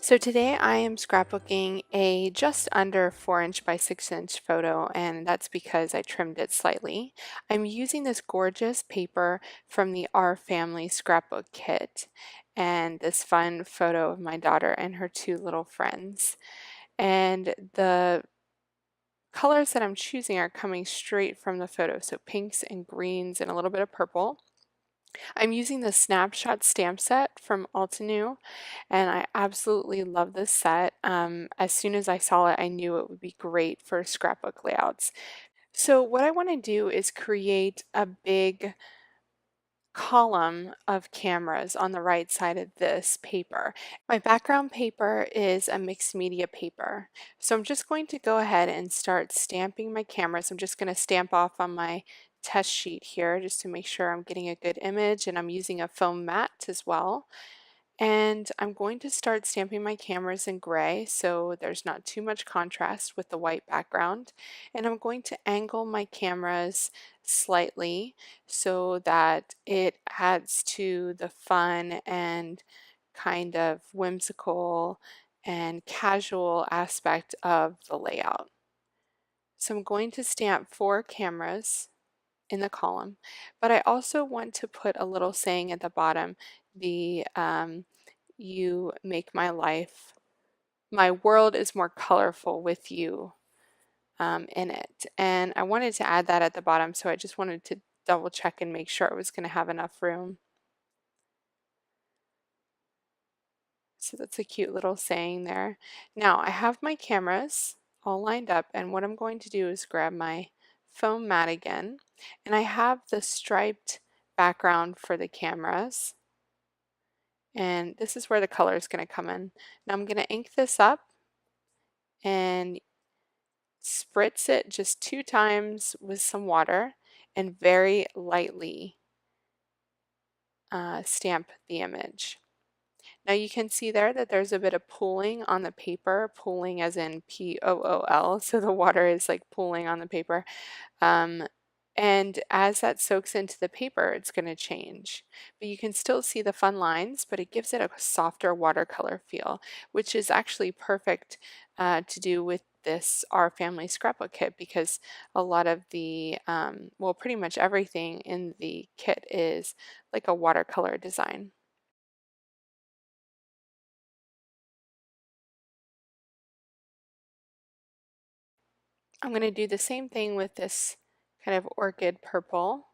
So today I am scrapbooking a just under 4" by 6" photo, and that's because I trimmed it slightly. I'm using this gorgeous paper from the Our Family scrapbook kit and this fun photo of my daughter and her two little friends. And the colors that I'm choosing are coming straight from the photo, so pinks and greens and a little bit of purple. I'm using the snapshot stamp set from Altenew, and I absolutely love this set. As soon as I saw it, I knew it would be great for scrapbook layouts. So what I want to do is create a big column of cameras on the right side of this paper. My background paper is a mixed media paper. So I'm just going to go ahead and start stamping my cameras. I'm just going to stamp off on my test sheet here just to make sure I'm getting a good image, and I'm using a foam mat as well. And I'm going to start stamping my cameras in gray so there's not too much contrast with the white background. And I'm going to angle my cameras slightly so that it adds to the fun and kind of whimsical and casual aspect of the layout. So I'm going to stamp 4 cameras in the column, but I also want to put a little saying at the bottom, the you make my world is more colorful with you in it. And I wanted to add that at the bottom, so I just wanted to double check and make sure it was going to have enough room. So that's a cute little saying there. Now I have my cameras all lined up, and what I'm going to do is grab my foam mat again, and I have the striped background for the cameras, and this is where the color is going to come in. Now I'm going to ink this up and spritz it just 2 times with some water and very lightly stamp the image. Now you can see there that there's a bit of pooling on the paper, pooling as in P-O-O-L, so the water is like pooling on the paper. Um, and as that soaks into the paper, it's going to change. But you can still see the fun lines, but it gives it a softer watercolor feel, which is actually perfect to do with this Our Family scrapbook kit, because a lot of the, well, pretty much everything in the kit is like a watercolor design. I'm going to do the same thing with this kind of orchid purple.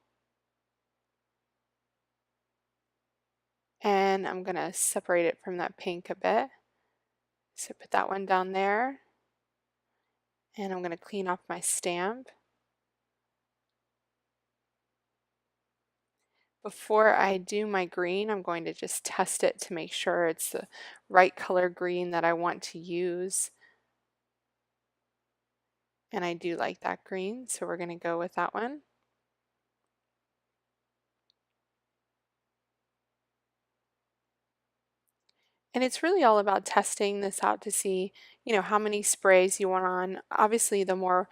And I'm going to separate it from that pink a bit. So put that one down there. And I'm going to clean off my stamp. Before I do my green, I'm going to just test it to make sure it's the right color green that I want to use. And I do like that green, so we're going to go with that one. And it's really all about testing this out to see, how many sprays you want on. Obviously, the more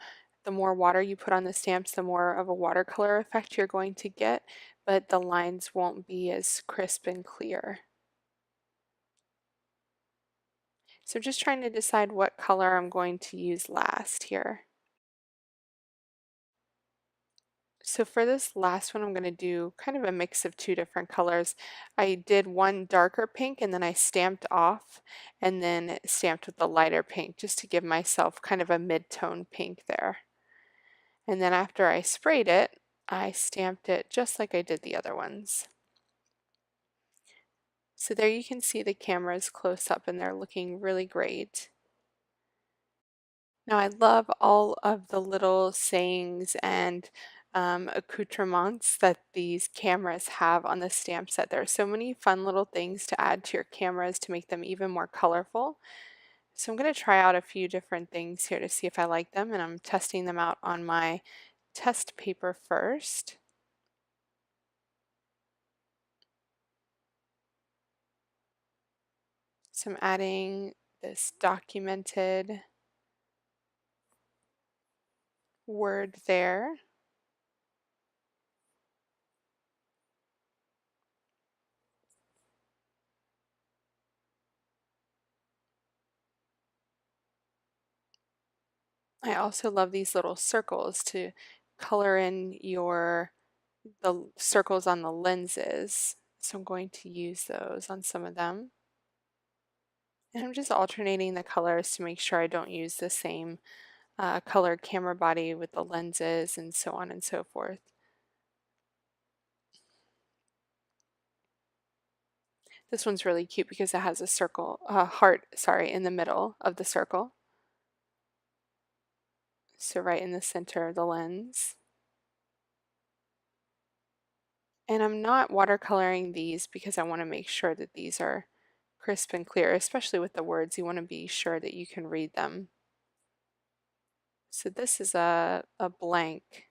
water you put on the stamps, the more of a watercolor effect you're going to get, but the lines won't be as crisp and clear. So just trying to decide what color I'm going to use last here. So for this last one, I'm going to do kind of a mix of 2 different colors. I did one darker pink and then I stamped off and then stamped with the lighter pink just to give myself kind of a mid-tone pink there. And then after I sprayed it, I stamped it just like I did the other ones. So there you can see the cameras close up and they're looking really great. Now I love all of the little sayings and accoutrements that these cameras have on the stamp set. There are so many fun little things to add to your cameras to make them even more colorful. So I'm going to try out a few different things here to see if I like them, and I'm testing them out on my test paper first. So I'm adding this documented word there. I also love these little circles to color in the circles on the lenses. So I'm going to use those on some of them. And I'm just alternating the colors to make sure I don't use the same colored camera body with the lenses and so on and so forth. This one's really cute because it has a circle, heart, sorry, in the middle of the circle. So right in the center of the lens. And I'm not watercoloring these because I want to make sure that these are crisp and clear, especially with the words. You want to be sure that you can read them. So this is a blank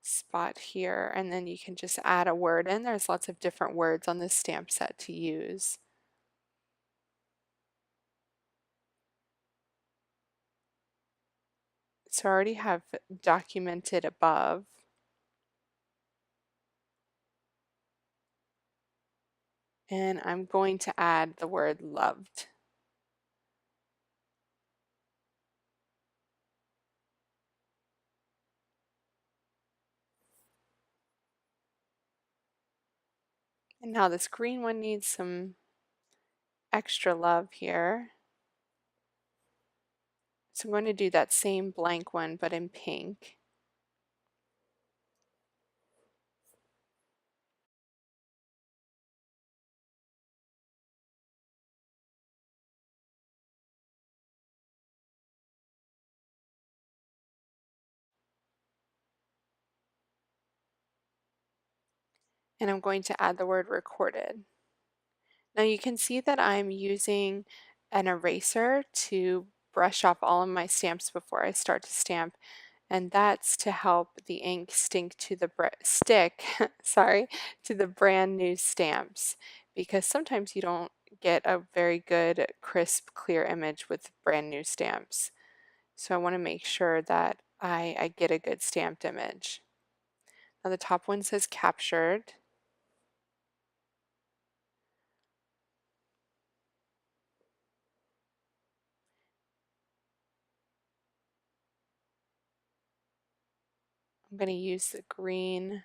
spot here, and then you can just add a word in. There's lots of different words on this stamp set to use. So I already have documented above. And I'm going to add the word loved. And now this green one needs some extra love here. So I'm going to do that same blank one, but in pink. And I'm going to add the word recorded. Now you can see that I'm using an eraser to brush off all of my stamps before I start to stamp, and that's to help the ink stick, sorry, to the brand new stamps, because sometimes you don't get a very good, crisp, clear image with brand new stamps. So I want to make sure that I get a good stamped image. Now the top one says captured. I'm going to use the green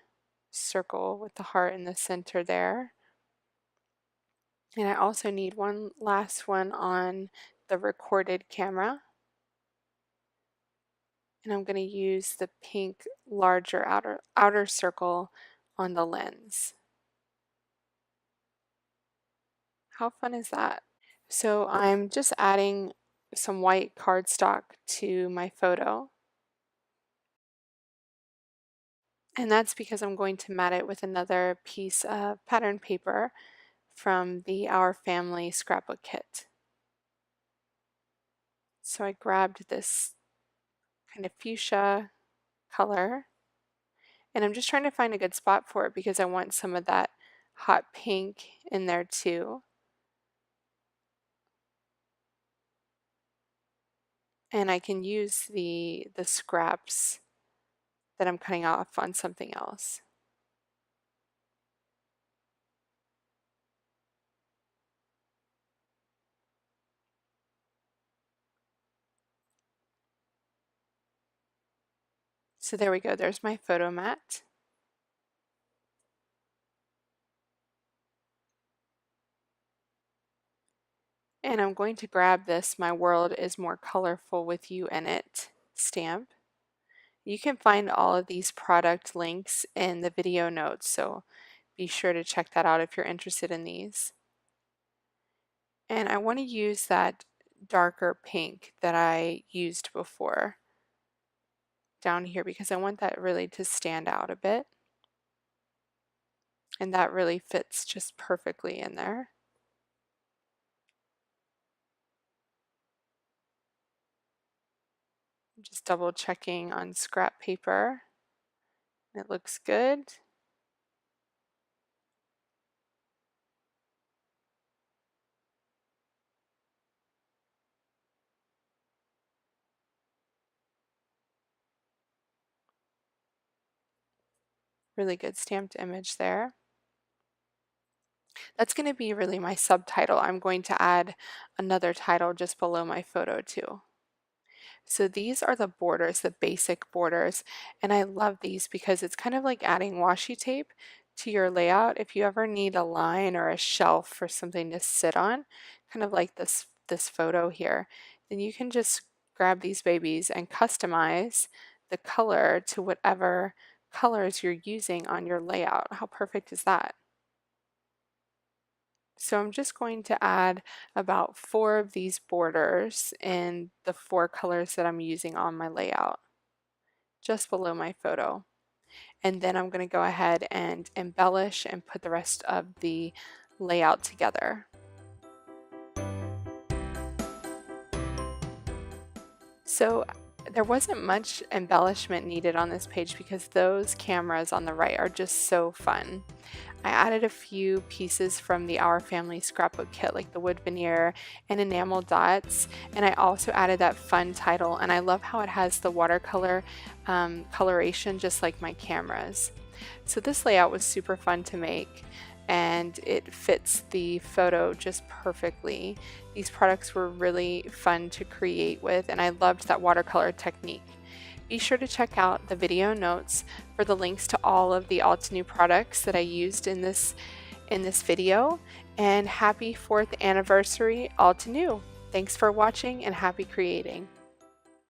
circle with the heart in the center there. And I also need one last one on the recorded camera. And I'm going to use the pink larger outer circle on the lens. How fun is that? So I'm just adding some white cardstock to my photo. And that's because I'm going to mat it with another piece of pattern paper from the Our Family scrapbook kit. So I grabbed this kind of fuchsia color, and I'm just trying to find a good spot for it because I want some of that hot pink in there too. And I can use the scraps that I'm cutting off on something else. So there we go, there's my photo mat. And I'm going to grab this My World is More Colorful with You in It stamp. You can find all of these product links in the video notes, so be sure to check that out if you're interested in these. And I want to use that darker pink that I used before down here because I want that really to stand out a bit. And that really fits just perfectly in there. Just double checking on scrap paper. It looks good. Really good stamped image there. That's going to be really my subtitle. I'm going to add another title just below my photo too. So these are the borders, the basic borders, and I love these because it's kind of like adding washi tape to your layout. If you ever need a line or a shelf for something to sit on, kind of like this photo here, then you can just grab these babies and customize the color to whatever colors you're using on your layout. How perfect is that? So I'm just going to add about 4 of these borders in the 4 colors that I'm using on my layout, just below my photo. And then I'm going to go ahead and embellish and put the rest of the layout together. So there wasn't much embellishment needed on this page because those cameras on the right are just so fun. I added a few pieces from the Our Family scrapbook kit, like the wood veneer and enamel dots, and I also added that fun title, and I love how it has the watercolor coloration just like my cameras. So this layout was super fun to make, and it fits the photo just perfectly. These products were really fun to create with, and I loved that watercolor technique. Be sure to check out the video notes for the links to all of the Altenew products that I used in this video. And happy 4th anniversary, Altenew! Thanks for watching and happy creating!